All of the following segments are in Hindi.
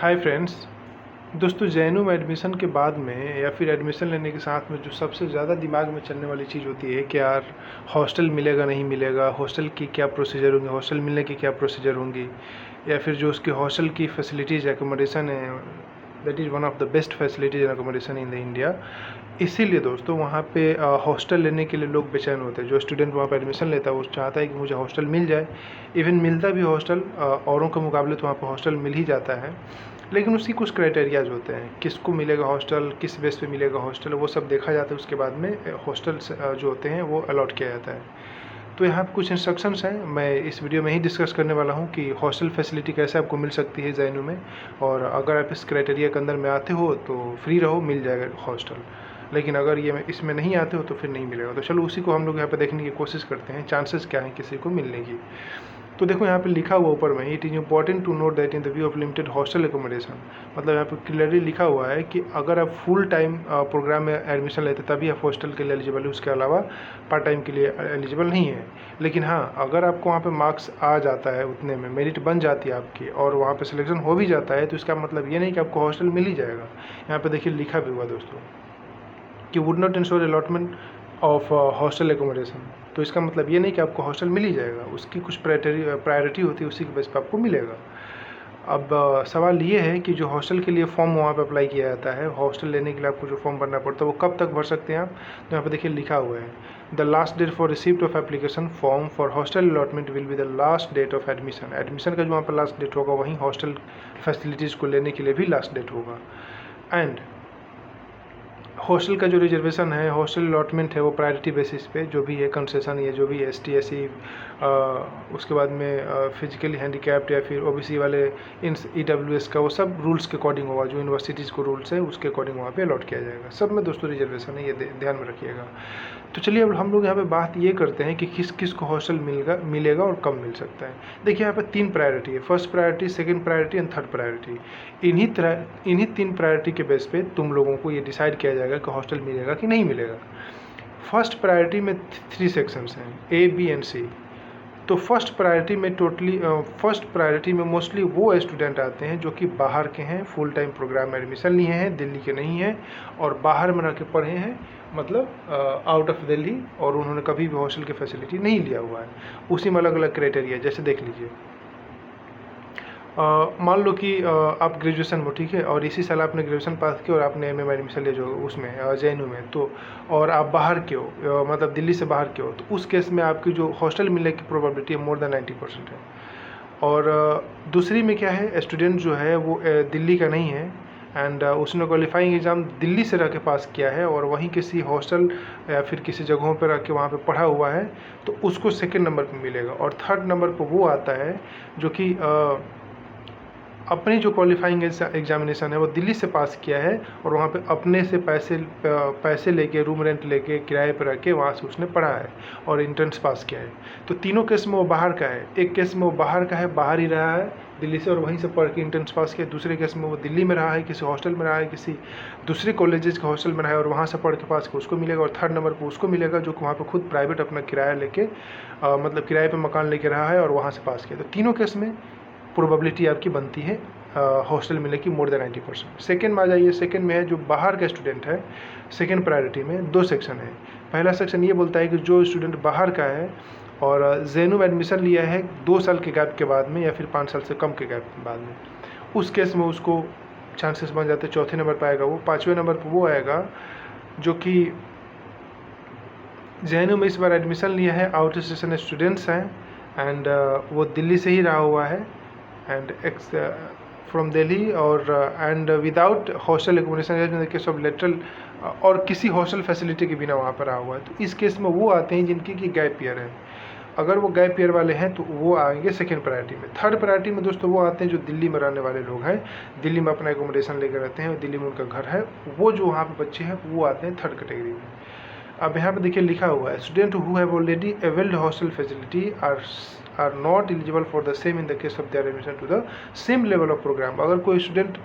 Hi friends. दोस्तों, जेएनयू में एडमिशन के बाद में या फिर एडमिशन लेने के साथ में जो सबसे ज़्यादा दिमाग में चलने वाली चीज़ होती है कि यार हॉस्टल मिलेगा नहीं मिलेगा, हॉस्टल की क्या प्रोसीजर होंगे, हॉस्टल मिलने की क्या प्रोसीजर होंगी, या फिर जो उसकी हॉस्टल की फैसिलिटीज़ एकोमोडेशन है, that is one of the best facilities and accommodation in the India. इसीलिए दोस्तों वहाँ पे हॉस्टल लेने के लिए लोग बेचैन होते हैं। जो स्टूडेंट वहाँ पे एडमिशन लेता है वो चाहता है कि मुझे हॉस्टल मिल जाए। इवन मिलता भी हॉस्टल औरों के मुकाबले तो वहाँ पे हॉस्टल मिल ही जाता है, लेकिन उसकी कुछ क्राइटेरियाज होते हैं, किसको मिलेगा हॉस्टल, किस बेस पे मिलेगा हॉस्टल, वो सब देखा जाता है। उसके बाद में हॉस्टल जो होते हैं वो अलॉट किया जाता है। तो यहाँ पे कुछ इंस्ट्रक्शंस हैं, मैं इस वीडियो में ही डिस्कस करने वाला हूँ कि हॉस्टल फैसिलिटी कैसे आपको मिल सकती है जेएनयू में, और अगर आप इस क्राइटेरिया के अंदर में आते हो तो फ्री रहो, मिल जाएगा हॉस्टल। लेकिन अगर ये इसमें नहीं आते हो तो फिर नहीं मिलेगा। तो चलो उसी को हम लोग यहाँ पे देखने की कोशिश करते हैं, चांसेस क्या हैं किसी को मिलने की। तो देखो यहाँ पे लिखा हुआ ऊपर में, it is important to note that in the view of limited hostel accommodation. मतलब यहाँ पे क्लियरली लिखा हुआ है कि अगर आप फुल टाइम प्रोग्राम में एडमिशन लेते तभी आप हॉस्टल के लिए एलिजिबल है, उसके अलावा पार्ट टाइम के लिए एलिजिबल नहीं है। लेकिन हाँ, अगर आपको वहाँ पे मार्क्स आ जाता है, उतने में मेरिट बन जाती है आपकी और वहाँ पे सिलेक्शन हो भी जाता है, तो इसका मतलब ये नहीं कि आपको हॉस्टल मिल ही जाएगा। यहाँ पे देखिए लिखा भी हुआ दोस्तों कि would not ensure allotment of hostel accommodation. तो इसका मतलब ये नहीं कि आपको हॉस्टल मिल ही जाएगा, उसकी कुछ प्रायोरिटी होती है, उसी के बेस पर आपको मिलेगा। अब सवाल ये है कि जो हॉस्टल के लिए फॉर्म वहाँ पे अप्लाई किया जाता है, हॉस्टल लेने के लिए आपको जो फॉर्म भरना पड़ता है वो कब तक भर सकते हैं आप। तो यहाँ पे देखिए लिखा हुआ है, the last date for receipt of application form for hostel allotment will be the last date of admission. Admission का जो वहाँ पर लास्ट डेट होगा वहीं हॉस्टल फैसिलिटीज़ को लेने के लिए भी लास्ट डेट होगा। एंड हॉस्टल का जो रिजर्वेशन है, हॉस्टल अलॉटमेंट है, वो प्रायोरिटी बेसिस पे जो भी है कंसेशन या जो भी ST SC, उसके बाद में फिजिकली हैंडीकैप्ड या फिर OBC वाले इन EWS का, वो सब रूल्स के अकॉर्डिंग होगा। जो यूनिवर्सिटीज़ को रूल्स है उसके अकॉर्डिंग वहाँ पे अलॉट किया जाएगा। सब में दोस्तों रिजर्वेशन है, ये ध्यान में रखिएगा। तो चलिए अब हम लोग यहाँ पे बात ये करते हैं कि किस किस को हॉस्टल मिलेगा और कब मिल सकता है। देखिए यहाँ पे 3 प्रायोरिटी है, first priority, second priority and third priority. इन्हीं 3 प्रायोरिटी के बेस पे तुम लोगों को ये डिसाइड किया जाएगा कि हॉस्टल मिलेगा कि नहीं मिलेगा। फर्स्ट प्रायोरिटी में 3 सेक्शंस हैं, A, B एंड C। तो फर्स्ट प्रायोरिटी में मोस्टली वो स्टूडेंट आते हैं जो कि बाहर के हैं, फुल टाइम प्रोग्राम में एडमिशन लिए हैं, दिल्ली के नहीं हैं और बाहर में रह के पढ़े हैं, मतलब आउट ऑफ दिल्ली, और उन्होंने कभी भी हॉस्टल की फैसिलिटी नहीं लिया हुआ है। उसी में अलग अलग क्राइटेरिया, जैसे देख लीजिए, मान लो कि आप ग्रेजुएशन में, ठीक है, और इसी साल आपने ग्रेजुएशन पास किया और आपने MM में एडमिशन लिया जो उसमें जेएनयू में, तो और आप बाहर के हो, मतलब दिल्ली से बाहर के हो, तो उस केस में आपकी जो हॉस्टल मिलने की प्रोबेबिलिटी है मोर देन 90% है। और दूसरी में क्या है, स्टूडेंट जो है वो दिल्ली का नहीं है एंड उसने क्वालिफाइंग एग्ज़ाम दिल्ली से रह के पास किया है और वहीं किसी हॉस्टल या फिर किसी जगहों पर रह के वहाँ पे पढ़ा हुआ है, तो उसको सेकंड नंबर पे मिलेगा। और थर्ड नंबर पे वो आता है जो कि अपनी जो क्वालिफाइंग एग्जामिनेशन है वो दिल्ली से पास किया है और वहाँ पे अपने से पैसे लेके, रूम रेंट लेके, किराए पर रह के वहाँ से उसने पढ़ा है और इंट्रेंस पास किया है। तो तीनों केस में वो बाहर का है। एक केस में वो बाहर का है, बाहर ही रहा है दिल्ली से और वहीं से पढ़ के इंट्रेंस पास किया। दूसरे केस में वो दिल्ली में रहा है, किसी हॉस्टल में रहा है, किसी दूसरे कॉलेजेस के हॉस्टल में रहा है और वहाँ से पढ़ के पास किया, उसको मिलेगा। और थर्ड नंबर पर उसको मिलेगा जो कि वहाँ पर खुद प्राइवेट अपना किराया लेके, मतलब किराए पर मकान लेके रहा है और वहाँ से पास किया। तो तीनों केस में प्रोबेबिलिटी आपकी बनती है हॉस्टल मिलने की मोर देन 90%। सेकेंड में आ जाइए, सेकेंड में है जो बाहर का स्टूडेंट है। सेकेंड प्रायोरिटी में 2 सेक्शन है। पहला सेक्शन ये बोलता है कि जो स्टूडेंट बाहर का है और जेएनयू में एडमिशन लिया है 2 साल के गैप के बाद में या फिर 5 साल से कम के गैप के बाद में, उस केस में उसको चांसेस बन जाते हैं चौथे नंबर पर आएगा वो। 5वें नंबर पर वो आएगा जो कि जेएनयू में इस बार एडमिशन लिया है, आउट स्टेशन स्टूडेंट्स हैं एंड वो दिल्ली से ही रहा हुआ है एंड फ्रॉम दिल्ली और and without hostel accommodation in the case of lateral, और किसी हॉस्टल फैसिलिटी के बिना वहाँ पर रहा हुआ है। तो इस केस में वो आते हैं जिनकी कि गैप ईयर है। अगर वो गैप ईयर वाले हैं तो वो आएंगे सेकेंड प्रायोरिटी में। थर्ड प्रायोरिटी में दोस्तों वो आते हैं जो दिल्ली में रहने वाले लोग हैं, दिल्ली में अपना एकोमोडेशन लेकर रहते हैं और दिल्ली में उनका घर है, वो जो वहाँ पर बच्चे हैं वो आते हैं थर्ड कैटेगरी में। अब यहाँ पे देखिए लिखा हुआ है, student who have already availed hostel facility are not eligible for the same in the case of their admission to the same level of programme. अगर कोई स्टूडेंट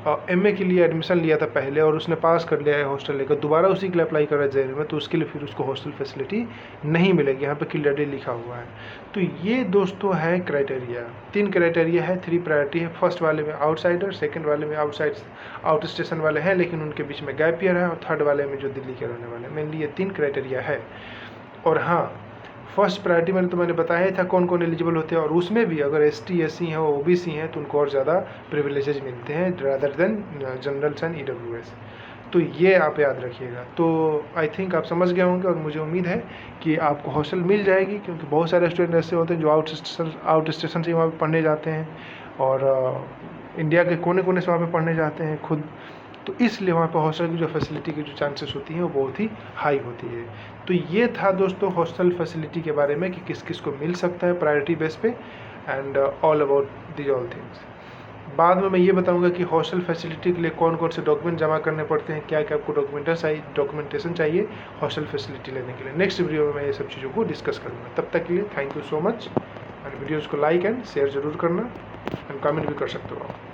एमए के लिए एडमिशन लिया था पहले और उसने पास कर लिया है हॉस्टल लेकर, दोबारा उसी के लिए अप्लाई कर रहा है जेएनयू में, तो उसके लिए फिर उसको हॉस्टल फैसिलिटी नहीं मिलेगी। यहाँ पे क्लियरली लिखा हुआ है। तो ये दोस्तों है क्राइटेरिया, 3 क्राइटेरिया है, 3 प्रायोरिटी है। फर्स्ट वाले में आउटसाइडर, सेकंड वाले में आउट स्टेशन वाले हैं लेकिन उनके बीच में गैप ईयर है, और थर्ड वाले में जो दिल्ली के रहने वाले हैं। मेनली ये 3 क्राइटेरिया है। और हाँ, फर्स्ट प्रायोरिटी मैंने बताया ही था कौन कौन एलिजिबल होते हैं, और उसमें भी अगर ST SC हैं, OBC हैं, तो उनको और ज़्यादा प्रिविलेजेज मिलते हैं rather than generals and EWS। तो ये आप याद रखिएगा। तो आई थिंक आप समझ गए होंगे, और मुझे उम्मीद है कि आपको हॉस्टल मिल जाएगी, क्योंकि बहुत सारे स्टूडेंट ऐसे होते हैं जो आउट स्टेशन से वहाँ पर पढ़ने जाते हैं, और इंडिया के कोने कोने से वहाँ पर पढ़ने जाते हैं खुद। तो इसलिए वहाँ पर हॉस्टल की जो फैसिलिटी की जो चांसेस होती हैं वो बहुत ही हाई होती है। तो ये था दोस्तों हॉस्टल फैसिलिटी के बारे में कि किस किस को मिल सकता है प्रायोरिटी बेस पे, and all about these all things. बाद में मैं ये बताऊंगा कि हॉस्टल फैसिलिटी के लिए कौन कौन से डॉक्यूमेंट जमा करने पड़ते हैं, क्या क्या आपको डॉक्यूमेंटेशन चाहिए हॉस्टल फैसिलिटी लेने के लिए। नेक्स्ट वीडियो में मैं ये सब चीज़ों को डिस्कस करूँगा। तब तक के लिए thank you so much, and videos को लाइक एंड शेयर ज़रूर करना, एंड कमेंट भी कर सकते हो आप।